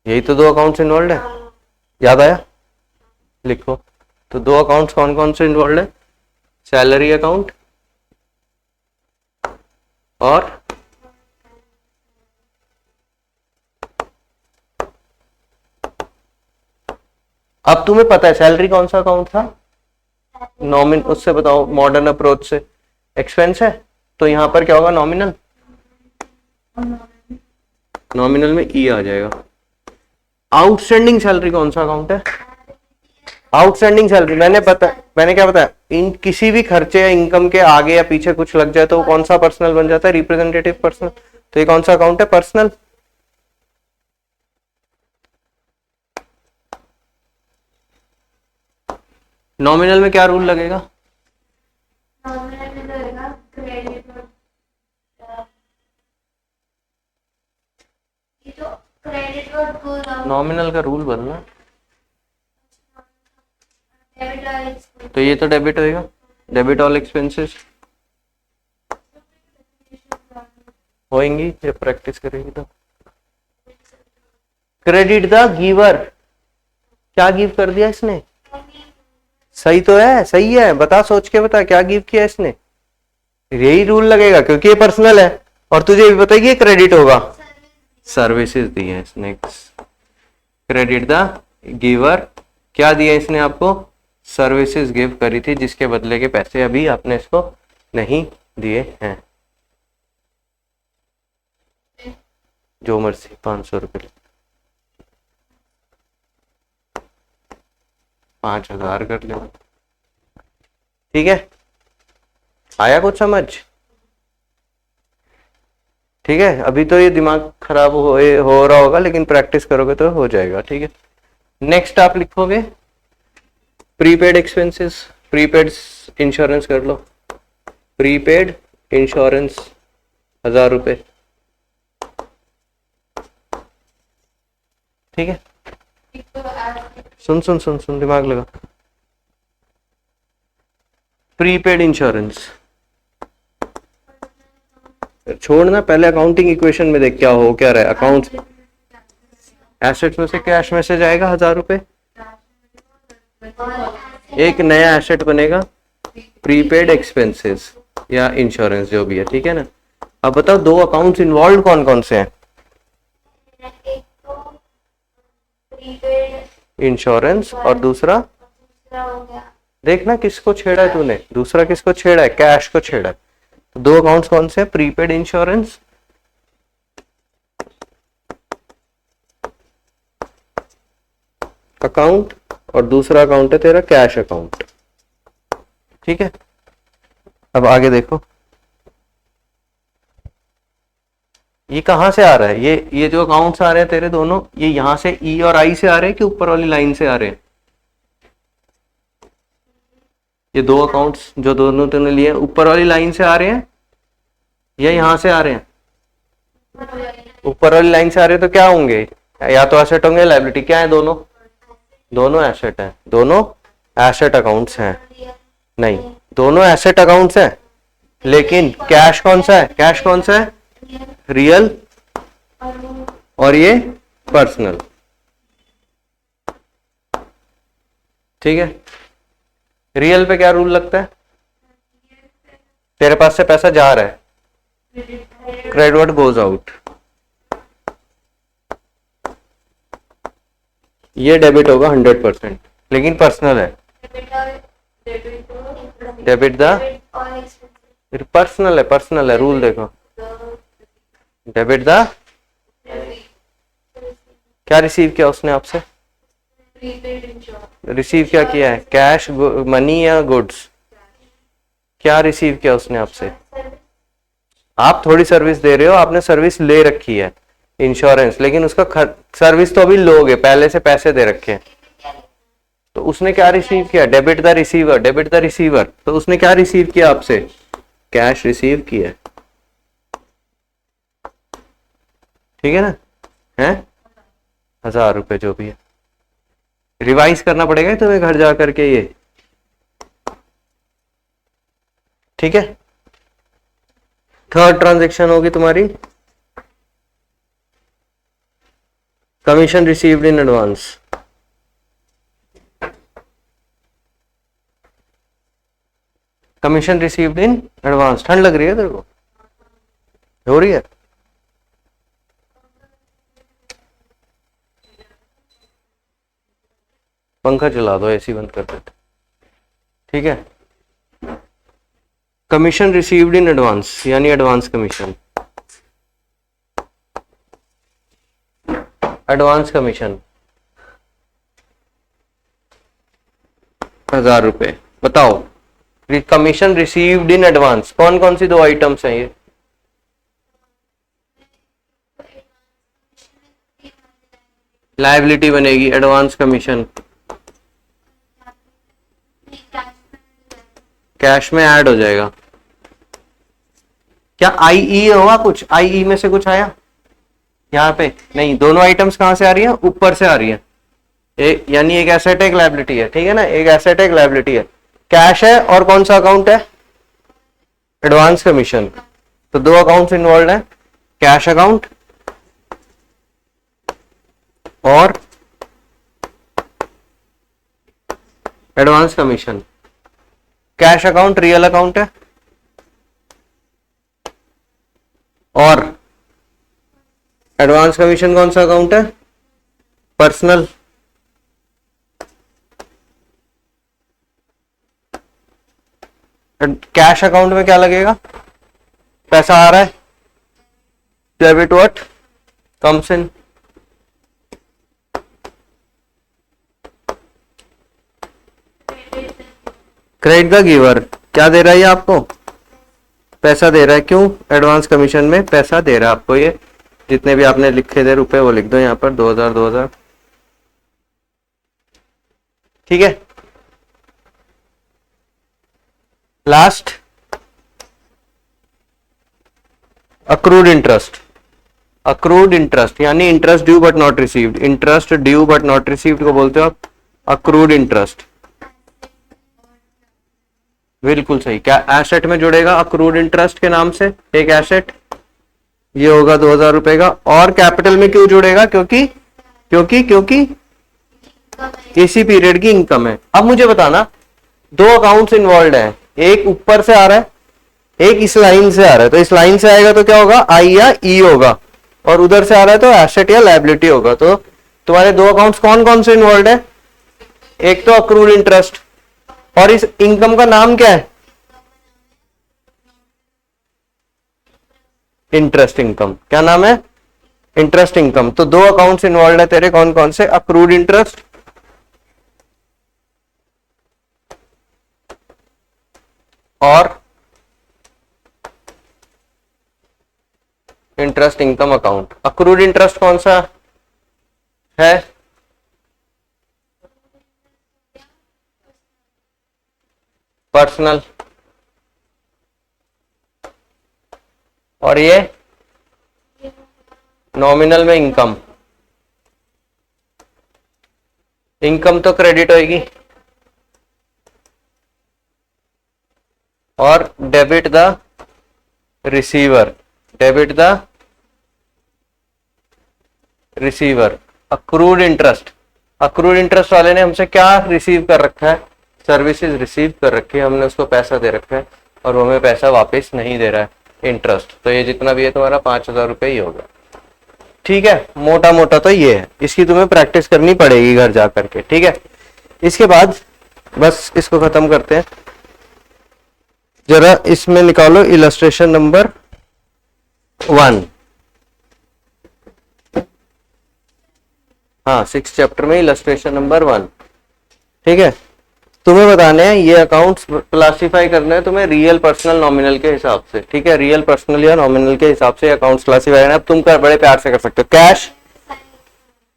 यही तो दो अकाउंट्स इन्वॉल्व है। याद आया, लिखो। तो दो अकाउंट्स कौन कौन से इन्वॉल्व है, सैलरी अकाउंट और अब तुम्हें पता है सैलरी कौन सा अकाउंट था, नॉमिन, उससे बताओ मॉडर्न अप्रोच से, एक्सपेंस है तो यहां पर क्या होगा, नॉमिनल, नॉमिनल में ई आ जाएगा। आउटस्टैंडिंग सैलरी कौन सा अकाउंट है, आउटस्टैंडिंग सैलरी मैंने क्या बताया, इन किसी भी खर्चे या इनकम के आगे या पीछे कुछ लग जाए तो वो कौन सा पर्सनल बन जाता है, रिप्रेजेंटेटिव पर्सनल। तो ये कौन सा अकाउंट है, पर्सनल। नॉमिनल में क्या रूल लगेगा, नॉमिनल का रूल बदलना, तो ये तो डेबिट होएगा, डेबिट ऑल एक्सपेंसेस होएंगी जब प्रैक्टिस करेगी तो। क्रेडिट द गिवर, क्या गिव कर दिया इसने, सही तो है, सही है, बता, सोच के बता क्या गिव किया इसने, यही रूल लगेगा क्योंकि ये पर्सनल है और तुझे भी पता है कि ये क्रेडिट होगा। सर्विसेज दी है इसने। क्रेडिट द गिवर, क्या दिया इसने आपको? सर्विसेज गिव करी थी जिसके बदले के पैसे अभी आपने इसको नहीं दिए हैं। जो मर्जी 500 रुपये, 5000 कर ले। ठीक है, आया कुछ समझ? ठीक है, अभी तो ये दिमाग खराब हो रहा होगा, लेकिन प्रैक्टिस करोगे तो हो जाएगा। ठीक है, नेक्स्ट आप लिखोगे प्रीपेड एक्सपेंसेस। प्रीपेड इंश्योरेंस कर लो, प्रीपेड इंश्योरेंस 1000 रुपये। ठीक है, सुन सुन सुन सुन, दिमाग लगा। प्रीपेड इंश्योरेंस छोड़ना, पहले अकाउंटिंग इक्वेशन में देख क्या रहा है। अकाउंट एसेट्स में से कैश में से जाएगा 1000 रुपये, एक नया एसेट बनेगा प्रीपेड एक्सपेंसेस या इंश्योरेंस जो भी है। ठीक है ना, अब बताओ दो अकाउंट्स इन्वॉल्व कौन कौन से हैं? इंश्योरेंस और दूसरा देखना किसको छेड़ा है तूने, दूसरा किसको छेड़ा है? कैश को छेड़ा है। तो दो अकाउंट्स कौन से हैं? प्रीपेड इंश्योरेंस अकाउंट और दूसरा अकाउंट है तेरा कैश अकाउंट। ठीक है, अब आगे देखो ये कहां से आ रहा है? ये जो अकाउंट्स आ रहे हैं तेरे दोनों, ये यहां से ई और आई से आ रहे हैं कि ऊपर वाली लाइन से आ रहे हैं? ये दो अकाउंट्स जो दोनों तूने लिए ऊपर वाली लाइन से आ रहे हैं या यहां से आ रहे हैं? ऊपर वाली लाइन से आ रहे हैं तो क्या होंगे? या तो एसेट होंगे, लायबिलिटी। क्या है? दोनों दोनों एसेट हैं, दोनों एसेट अकाउंट्स हैं। नहीं, दोनों एसेट अकाउंट्स हैं, लेकिन कैश कौन सा है? कैश कौन सा है? रियल और ये पर्सनल। ठीक है, रियल पे क्या रूल लगता है? तेरे पास से पैसा जा रहा है, क्रेडिट गोज आउट, ये डेबिट होगा 100%, लेकिन पर्सनल है। डेबिट द पर्सनल है, रूल देखो। डेबिट द क्या रिसीव किया उसने आपसे? रिसीव क्या किया है? कैश, मनी या गुड्स? क्या रिसीव किया उसने आपसे? आप थोड़ी सर्विस दे रहे हो, आपने सर्विस ले रखी है इंश्योरेंस, लेकिन उसका सर्विस तो अभी लोगे, पहले से पैसे दे रखे हैं। तो उसने क्या रिसीव किया? Debit the receiver, debit the receiver. तो उसने क्या रिसीव किया आपसे? कैश रिसीव किया। ठीक है ना? है 1000 रुपए जो भी है। रिवाइज करना पड़ेगा तुम्हें घर जा करके ये। ठीक है, थर्ड ट्रांजैक्शन होगी तुम्हारी commission received in advance. Commission received in advance. ठंड लग रही है तेरे को? हो रही है? पंखा चला दो, एसी बंद कर देते। ठीक है, कमीशन रिसीव्ड इन एडवांस यानी एडवांस कमीशन। एडवांस कमीशन 1000 रुपए। बताओ कमीशन रिसीव्ड इन एडवांस कौन कौन सी दो आइटम्स हैं ये? लायबिलिटी बनेगी, एडवांस कमीशन कैश में ऐड हो जाएगा। क्या आईई होगा? कुछ आईई में से कुछ आया यहाँ पे? नहीं, दोनों आइटम्स कहां से आ रही है? ऊपर से आ रही है। यानी एक एसेट है, एक लायबिलिटी है। ठीक है ना, एक एसेट है, एक लायबिलिटी है। कैश है और कौन सा अकाउंट है? Advance commission. तो दो अकाउंट्स इन्वॉल्व है, कैश अकाउंट और advance commission. Cash account real account है और एडवांस कमीशन कौन सा अकाउंट है? पर्सनल। कैश अकाउंट में क्या लगेगा? पैसा आ रहा है, debit what comes in. Credit the giver, क्या दे रहा है ये आपको? पैसा दे रहा है। क्यों? एडवांस कमीशन में पैसा दे रहा है आपको। ये जितने भी आपने लिखे थे रुपए वो लिख दो यहाँ पर, 2000 2000। ठीक है। Last accrued interest. Accrued interest यानी interest due but not received. Interest due but not received को बोलते हो आप अक्रूड इंटरेस्ट। बिल्कुल सही। क्या एसेट में जुड़ेगा अक्रूड इंटरेस्ट के नाम से? एक एसेट ये होगा 2000 रुपए का। और कैपिटल में क्यों जुड़ेगा? क्योंकि क्योंकि क्योंकि इसी पीरियड की इनकम है। अब मुझे बताना, दो अकाउंट्स इन्वॉल्व है, एक ऊपर से आ रहा है, एक इस लाइन से आ रहा है। तो इस लाइन से आएगा तो क्या होगा? आई या ई होगा, और उधर से आ रहा है तो एसेट या लायबिलिटी होगा। तो तुम्हारे दो अकाउंट्स कौन कौन से इन्वॉल्व है? एक तो अक्रूड इंटरेस्ट, और इस इनकम का नाम क्या है? Interest income. क्या नाम है? Interest income. तो दो अकाउंट्स इन्वॉल्व है तेरे, कौन कौन से? अक्रूड इंटरेस्ट और interest income account. Accrued interest कौन सा है? पर्सनल। और ये नॉमिनल में इनकम। इनकम तो क्रेडिट होगी, और debit the receiver. Debit the receiver. Accrued interest, accrued interest वाले ने हमसे क्या रिसीव कर रखा है? सर्विसेज रिसीव कर रखी है, हमने उसको पैसा दे रखा है, और वो हमें पैसा वापस नहीं दे रहा है, इंटरेस्ट। तो ये जितना भी है तुम्हारा 5000 रुपये ही होगा। ठीक है, मोटा मोटा तो ये है। इसकी तुम्हें प्रैक्टिस करनी पड़ेगी घर जा करके। ठीक है, इसके बाद बस इसको खत्म करते हैं। जरा इसमें निकालो इलस्ट्रेशन नंबर 1। हाँ, 6 चैप्टर में इलस्ट्रेशन नंबर 1। ठीक है, तुम्हें बताने हैं ये अकाउंट्स क्लासिफाई करना है तुम्हें रियल पर्सनल नॉमिनल के हिसाब से। ठीक है, रियल पर्सनल या नॉमिनल के हिसाब से अकाउंट्स क्लासिफाई करना है। अब तुम कर बड़े प्यार से कर सकते हो। कैश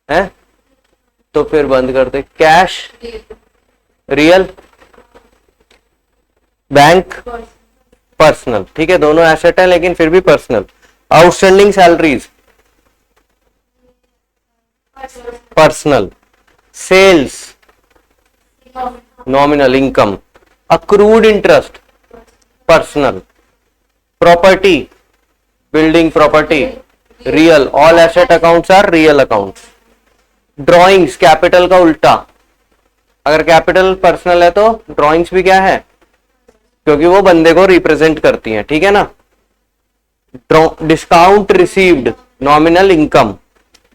है तो फिर बंद कर दे। Cash, real, bank, personal. ठीक है, दोनों एसेट है लेकिन फिर भी personal. Outstanding salaries, personal. Sales, nominal income. Accrued interest, personal. Property, building property, real. All asset accounts are real accounts. Drawings, capital का उल्टा। अगर कैपिटल पर्सनल है तो ड्रॉइंग्स भी क्या है? क्योंकि वो बंदे को रिप्रेजेंट करती हैं। ठीक है ना। Discount received, nominal income.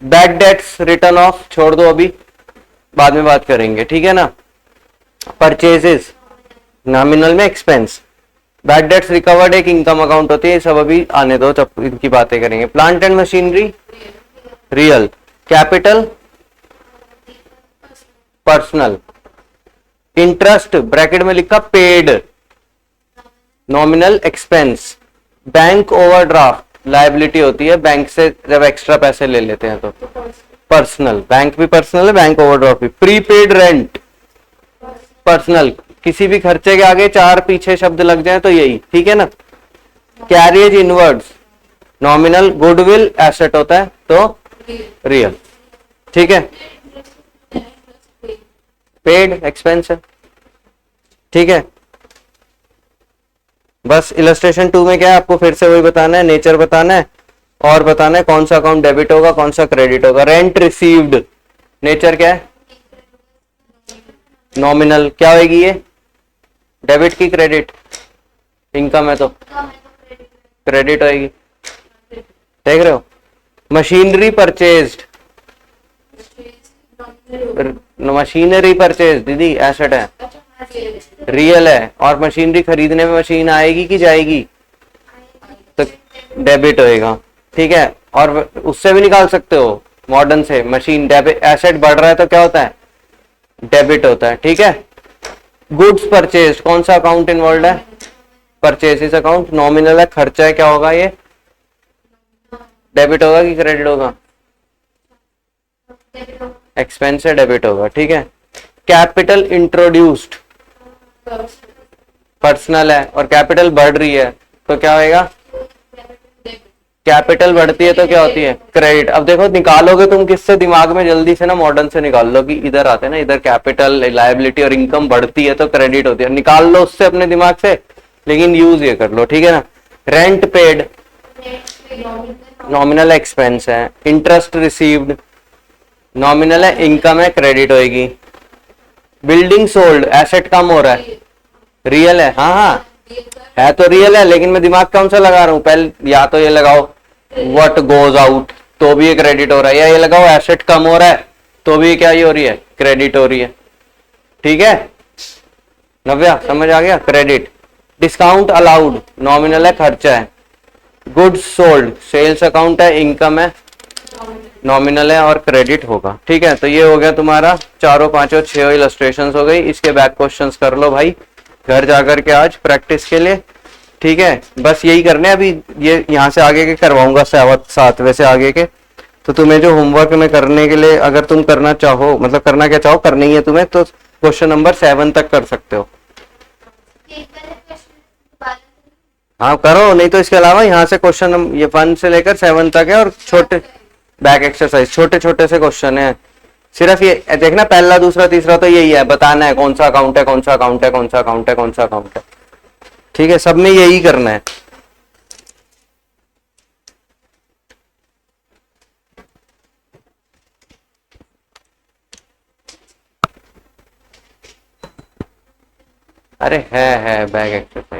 Bad debts return of छोड़ दो, अभी बाद में बात करेंगे। ठीक है ना। परचेजेस, नॉमिनल में एक्सपेंस। बैड डेट्स रिकवर्ड एक इनकम अकाउंट होती है। सब अभी आने दो, जब इनकी बातें करेंगे। Plant and machinery, real. Capital, personal. Interest bracket में लिखा paid, nominal expense. Bank overdraft liability होती है, बैंक से जब एक्स्ट्रा पैसे ले लेते हैं तो पर्सनल। बैंक भी पर्सनल है, बैंक ओवरड्राफ्ट भी। Prepaid rent, personal. किसी भी खर्चे के आगे 4 पीछे शब्द लग जाए तो यही। ठीक है ना। Carriage inwards, nominal. Goodwill asset होता है तो रियल। ठीक है, पेड एक्सपेंस है। ठीक है, बस इलस्ट्रेशन 2 में क्या है आपको फिर से वही बताना है, नेचर बताना है, और बताना है कौन सा अकाउंट डेबिट होगा कौन सा क्रेडिट होगा। रेंट रिसीव्ड, नेचर क्या है? नॉमिनल। क्या होगी ये? डेबिट की क्रेडिट? इनकम है तो क्रेडिट होगी। देख रहे हो, मशीनरी परचेज्ड, मशीनरी परचेज दीदी एसेट है, रियल है, और मशीनरी खरीदने में मशीन आएगी कि जाएगी, तो डेबिट होएगा। ठीक है, और उससे भी निकाल सकते हो मॉडर्न से, मशीन डेबिट, एसेट बढ़ रहा है तो क्या होता है, डेबिट होता है। ठीक है, गुड्स परचेज, कौन सा अकाउंट इन्वॉल्व है, परचेसेस अकाउंट, नॉमिनल है, खर्चा है, क्या होगा ये, डेबिट होगा कि क्रेडिट होगा, एक्सपेंस है, डेबिट होगा। ठीक है, कैपिटल इंट्रोड्यूस्ड, पर्सनल है और कैपिटल बढ़ रही है तो क्या होएगा, कैपिटल बढ़ती है तो क्या होती है, क्रेडिट। अब देखो निकालोगे तुम किससे, दिमाग में जल्दी से ना मॉडर्न से निकाल लो कि इधर आते हैं ना, इधर कैपिटल लायबिलिटी और इनकम बढ़ती है तो क्रेडिट होती है, निकाल लो उससे अपने दिमाग से, लेकिन यूज ये कर लो। ठीक है ना, रेंट पेड, नॉमिनल एक्सपेंस है, इंटरेस्ट रिसीव्ड, नॉमिनल है, इनकम है, क्रेडिट होएगी। बिल्डिंग सोल्ड, एसेट कम हो रहा है, रियल है, हाँ हाँ है तो रियल है, लेकिन मैं दिमाग कौन सा लगा रहा हूं, पहले या तो ये लगाओ व्हाट गोज आउट तो भी ये क्रेडिट हो रहा है, या ये लगाओ एसेट कम हो रहा है तो भी क्या ये हो रही है, क्रेडिट हो रही है। ठीक है नव्या, समझ आ गया, क्रेडिट। डिस्काउंट अलाउड, नॉमिनल है, खर्चा है। गुड्स सोल्ड, सेल्स अकाउंट है, इनकम है, नॉमिनल है और क्रेडिट होगा। ठीक है, तो ये हो गया तुम्हारा चारों पांचों छह इलस्ट्रेशंस हो गई। इसके बैक क्वेश्चंस कर लो भाई घर जाकर के आज प्रैक्टिस के लिए। ठीक है, बस यही करने, अभी ये यहाँ से आगे के करवाऊंगा, सातवें से आगे के। तो तुम्हें जो होमवर्क में करने के लिए, अगर तुम करना चाहो, मतलब करना क्या चाहो, करनी है तुम्हें, तो क्वेश्चन नंबर 7 तक कर सकते हो। हाँ करो, नहीं तो इसके अलावा यहाँ से क्वेश्चन ये 1 से लेकर 7 तक है, और छोटे बैक एक्सरसाइज छोटे छोटे से क्वेश्चन है। सिर्फ ये देखना, पहला दूसरा तीसरा तो यही है, बताना है कौन सा अकाउंट है, कौन सा अकाउंट है, कौन सा अकाउंट है, कौन सा अकाउंट है। ठीक है, सब में यही करना है। अरे है बैक एक्सरसाइज।